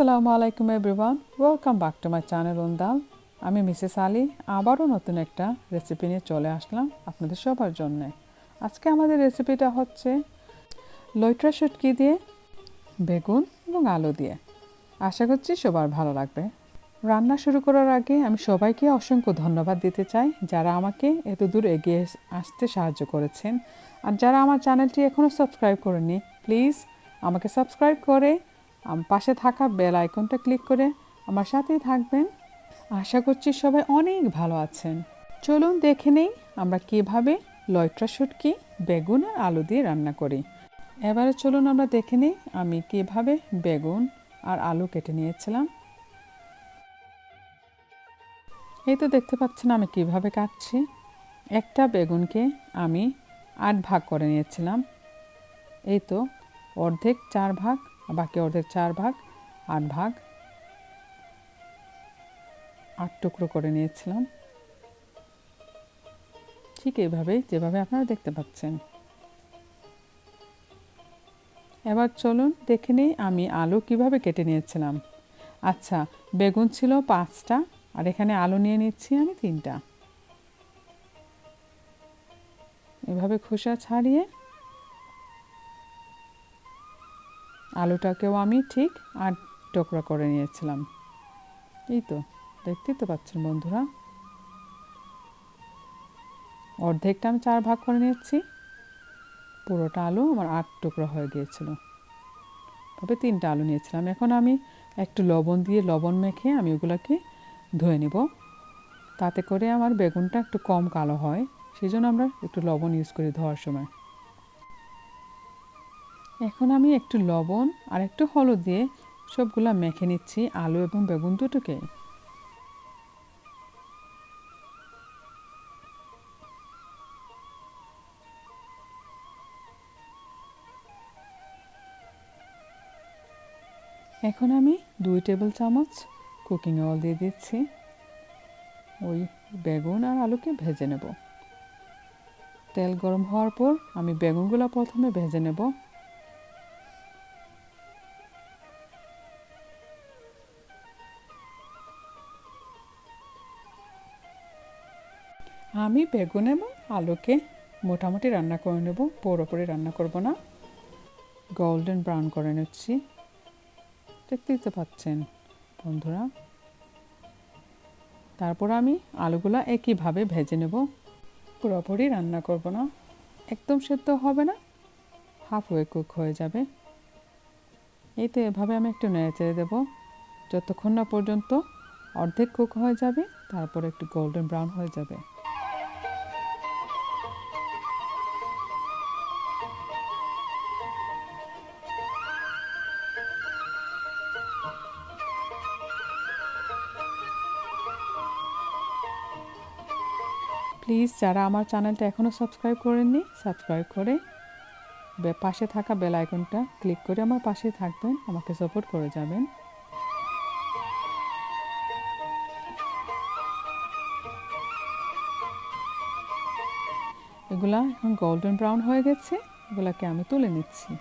আসসালামু আলাইকুম everyone, welcome back to my channel উন্দাল। আমি মিসেস আলী আবারও নতুন একটা রেসিপি নিয়ে চলে আসলাম আপনাদের সবার জন্য। আজকে আমাদের রেসিপিটা হচ্ছে লইট্রা শুটকি দিয়ে বেগুন এবং আলু দিয়ে। আশা করছি সবার ভালো লাগবে। রান্না শুরু করার আগে আমি সবাইকে অসংখ্য ধন্যবাদ দিতে চাই যারা আমাকে এত দূর এগিয়ে আসতে সাহায্য করেছেন। আর যারা আমার চ্যানেলটি এখনও সাবস্ক্রাইব করেনি, প্লিজ আমাকে সাবস্ক্রাইব করে পাশে থাকা বেল আইকনটা ক্লিক করে আমার সাথেই থাকবেন। আশা করছি সবাই অনেক ভালো আছেন। চলুন দেখে নেই আমরা কিভাবে লইট্রা শুটকি বেগুন আর আলু দিয়ে রান্না করি। এবারে চলুন আমরা দেখে নিই আমি কিভাবে বেগুন আর আলু কেটে নিয়েছিলাম। এই তো দেখতে পাচ্ছেন আমি কিভাবে কাটছি। একটা বেগুনকে আমি 8 ভাগ করে নিয়েছিলাম। এই তো অর্ধেক 4 ভাগ, বাকি অর্ধেক 4 ভাগ 8 ভাগ 8 টুকরো করে নিয়েছিলাম, ঠিক এইভাবেই যেভাবে আপনারা দেখতে পাচ্ছেন। এবার চলুন দেখে নিই আমি আলু কিভাবে কেটে নিয়েছিলাম। আচ্ছা, বেগুন ছিল 5টা আর এখানে আলু নিয়ে নিচ্ছি আমি 3টা। এভাবে খোসা ছাড়িয়ে আলুটাকেও আমি ঠিক 8 টুকরো করে নিয়েছিলাম। এই তো দেখতেই তো পাচ্ছেন বন্ধুরা, অর্ধেকটা আমি 4 ভাগ করে নিয়েছি, পুরোটা আলু আমার 8 টুকরো হয়ে গিয়েছিল। তবে 3টা আলু নিয়েছিলাম। এখন আমি একটু লবণ দিয়ে লবণ মেখে আমি ওগুলোকে ধুয়ে নেব, তাতে করে আমার বেগুনটা একটু কম কালো হয়। সেই জন্য আমরা একটু লবণ ইউজ করি ধোয়ার সময়। এখন আমি একটু লবণ আর একটু হলুদ দিয়ে সবগুলা মেখে নিচ্ছি আলু এবং বেগুন দুটোকে। এখন আমি 2 টেবিল চামচ কুকিং অয়েল দিয়ে দিচ্ছি। ওই বেগুন আর আলুকে ভেজে নেব। তেল গরম হওয়ার পর আমি বেগুনগুলো প্রথমে ভেজে নেব। আমি বেগুন এবং আলুকে মোটামুটি রান্না করে নেব, পুরোপুরি রান্না করব না, গোল্ডেন ব্রাউন করে নিচ্ছি। দেখতেই তো পাচ্ছেন বন্ধুরা। তারপর আমি আলুগুলা একইভাবে ভেজে নেব, পুরোপুরি রান্না করব না, একদম সেদ্ধ হবে না, হাফওয়ে কুক হয়ে যাবে। এই তো এভাবে আমি একটু নেড়ে চেড়ে দেবো যতক্ষণ না পর্যন্ত অর্ধেক কুক হয়ে যাবে, তারপর একটু গোল্ডেন ব্রাউন হয়ে যাবে। প্লিজ যারা আমার চ্যানেলটা এখনও সাবস্ক্রাইব করেননি, সাবস্ক্রাইব করে পাশে থাকা বেল আইকনটা ক্লিক করে আমার পাশে থাকবেন, আমাকে সাপোর্ট করে যাবেন। এগুলা এখন গোল্ডেন ব্রাউন হয়ে গেছে, এগুলাকে আমি তুলে নিচ্ছি।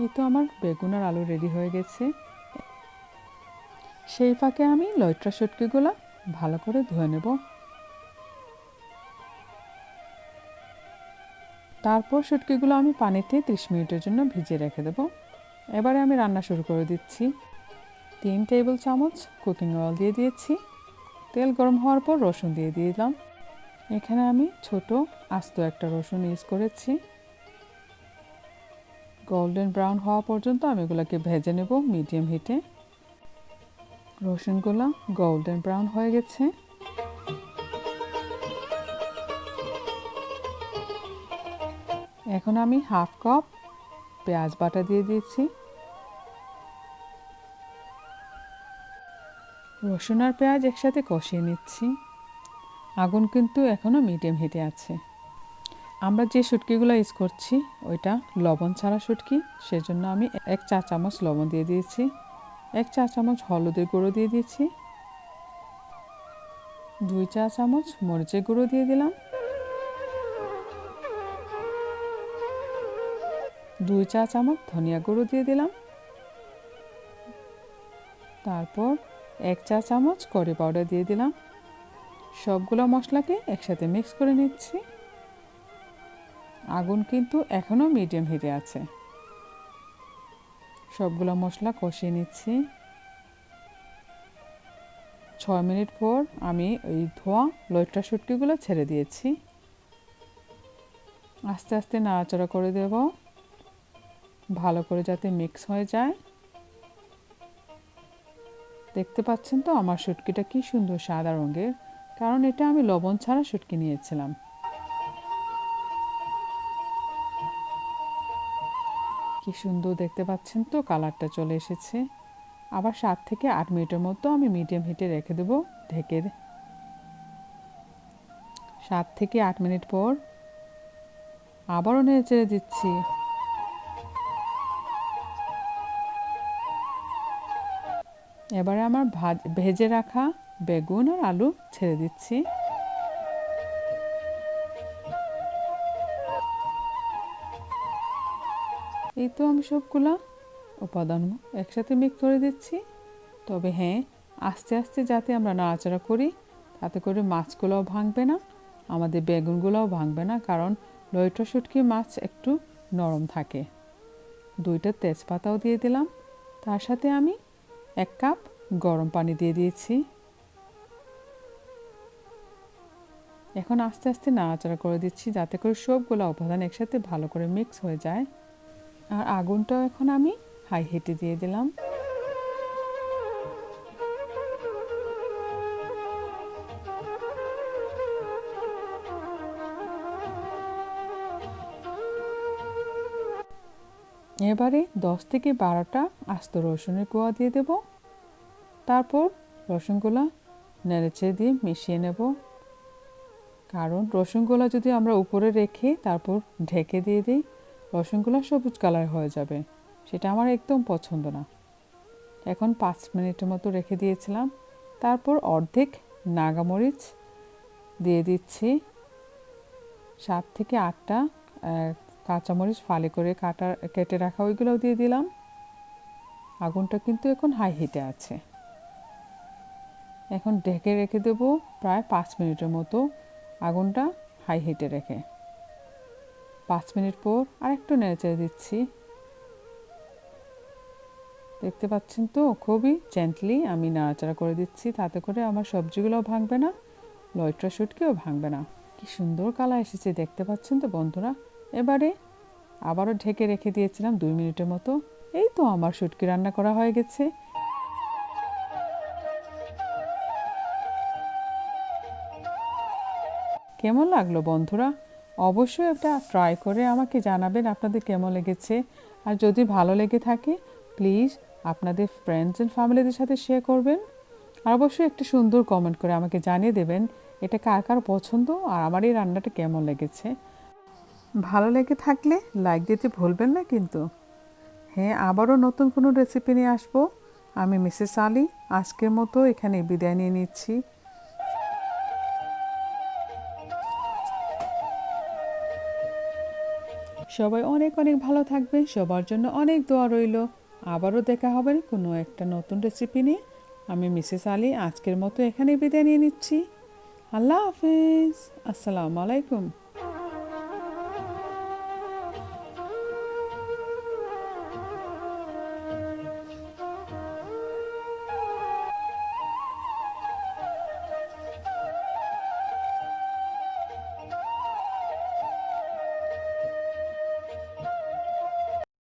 এই তো আমার বেগুন আর আলু রেডি হয়ে গেছে। সেই ফাঁকে আমি লইট্রা শুটকিগুলো ভালো করে ধুয়ে নেব। তারপর শুটকিগুলো আমি পানিতে 30 মিনিটের জন্য ভিজিয়ে রেখে দেব। এবারে আমি রান্না শুরু করে দিচ্ছি। 3 টেবিল চামচ কুকিং অয়েল দিয়ে দিয়েছি। তেল গরম হওয়ার পর রসুন দিয়ে দিলাম। এখানে আমি ছোট আস্ত একটা রসুন ইউজ করেছি। গোল্ডেন ব্রাউন হওয়া পর্যন্ত আমি এগুলোকে ভেজে নেব মিডিয়াম হিটে। রসুনগুলো গোল্ডেন ব্রাউন হয়ে গেছে। এখন আমি হাফ কাপ পেঁয়াজ বাটা দিয়ে দিয়েছি। রসুন আর পেঁয়াজ একসাথে কষিয়ে নিচ্ছি। আগুন কিন্তু এখনও মিডিয়াম হিটে আছে। আমরা যে শুটকিগুলো ইউজ করছি ওইটা লবণ ছাড়া শুটকি, সেজন্য আমি 1 চা চামচ লবণ দিয়ে দিয়েছি। 1 চা চামচ হলুদের গুঁড়ো দিয়ে দিচ্ছি, 2 চা চামচ মরিচের গুঁড়ো দিয়ে দিলাম, 2 চা চামচ ধনিয়া গুঁড়ো দিয়ে দিলাম, তারপর 1 চা চামচ কারি পাউডার দিয়ে দিলাম। সবগুলো মশলাকে একসাথে মিক্স করে নিচ্ছি। আগুন কিন্তু এখনও মিডিয়াম হিটে আছে। সবগুলো মশলা কষিয়ে নিচ্ছি। 6 মিনিট পর আমি ওই ধোয়া লইট্টা শুটকিগুলো ছেড়ে দিয়েছি। আস্তে আস্তে নাড়াচাড়া করে দেব, ভালো করে যাতে মিক্স হয়ে যায়। দেখতে পাচ্ছেন তো আমার শুটকিটা কি সুন্দর সাদা রঙের, কারণ এটা আমি লবণ ছাড়া শুটকি নিয়েছিলাম। কি সুন্দর দেখতে পাচ্ছেন তো, কালারটা চলে এসেছে। আবার 7 থেকে 8 মিনিটের মতো আমি মিডিয়াম হিটে রেখে দেব ঢেকে। 7 থেকে 8 মিনিট পর আবারও নেড়ে চেড়ে দিচ্ছি। এবারে আমার ভেজে রাখা বেগুন আর আলু ছেড়ে দিচ্ছি। এই তো আমি সবগুলা উপাদান একসাথে মিক্স করে দিচ্ছি। তবে হ্যাঁ, আস্তে আস্তে যাতে আমরা নাড়াচাড়া করি, তাতে করে মাছগুলোও ভাঙবে না, আমাদের বেগুনগুলোও ভাঙবে না, কারণ লইট্টা শুটকি মাছ একটু নরম থাকে। 2টা তেজপাতাও দিয়ে দিলাম। তার সাথে আমি 1 কাপ গরম পানি দিয়ে দিয়েছি। এখন আস্তে আস্তে নাড়াচাড়া করে দিচ্ছি, যাতে করে সবগুলো উপাদান একসাথে ভালো করে মিক্স হয়ে যায়। আর আগুনটাও এখন আমি হাই হিটে দিয়ে দিলাম। এবারে 10 থেকে 12টা আস্ত রসুনের কোয়া দিয়ে দেব। তারপর রসুনগুলো নেড়েচেড়ে দিয়ে মিশিয়ে নেব, কারণ রসুনগুলো যদি আমরা উপরে রেখে তারপর ঢেকে দিয়ে দিই, রসুনগুলো সবুজ কালার হয়ে যাবে, সেটা আমার একদম পছন্দ না। এখন 5 মিনিটের মতো রেখে দিয়েছিলাম। তারপর অর্ধেক নাগামরিচ দিয়ে দিচ্ছি, 7 থেকে 8টা কাঁচামরিচ ফালি করে কেটে রাখা ওইগুলোও দিয়ে দিলাম। আগুনটা কিন্তু এখন হাই হিটে আছে। এখন ঢেকে রেখে দেব প্রায় 5 মিনিটের মতো, আগুনটা হাই হিটে রেখে। 5 মিনিট পর আরেকটু নেড়েচেড়ে দিচ্ছি। দেখতে পাচ্ছেন তো, খুবই জেন্টলি আমি নাড়াচাড়া করে দিচ্ছি, তাতে করে আমার সবজিগুলোও ভাঙবে না, লইট্টা শুটকিও ভাঙবে না। কি সুন্দর কালার এসেছে দেখতে পাচ্ছেন তো বন্ধুরা। এবারে আবারও ঢেকে রেখে দিয়েছিলাম 2 মিনিটের মতো। এই তো আমার শুটকি রান্না করা হয়ে গেছে। কেমন লাগলো বন্ধুরা? অবশ্যই এটা ট্রাই করে আমাকে জানাবেন আপনাদের কেমন লেগেছে। আর যদি ভালো লেগে থাকে, প্লিজ আপনাদের ফ্রেন্ডস অ্যান্ড ফ্যামিলিদের সাথে শেয়ার করবেন। আর অবশ্যই একটা সুন্দর কমেন্ট করে আমাকে জানিয়ে দেবেন এটা কার কার পছন্দ আর আমার এই রান্নাটা কেমন লেগেছে। ভালো লেগে থাকলে লাইক দিতে ভুলবেন না কিন্তু। হ্যাঁ, আবারও নতুন কোনো রেসিপি নিয়ে আসবো। আমি মিসেস আলী আজকের মতো এখানে বিদায় নিয়ে নিচ্ছি। সবাই অনেক অনেক ভালো থাকবেন, সবার জন্য অনেক দোয়া রইল। আবারও দেখা হবে কোনো একটা নতুন রেসিপি নিয়ে। আমি মিসেস আলী আজকের মতো এখানে বিদায় নিয়ে নিচ্ছি। আল্লাহ হাফেজ, আসসালামু আলাইকুম।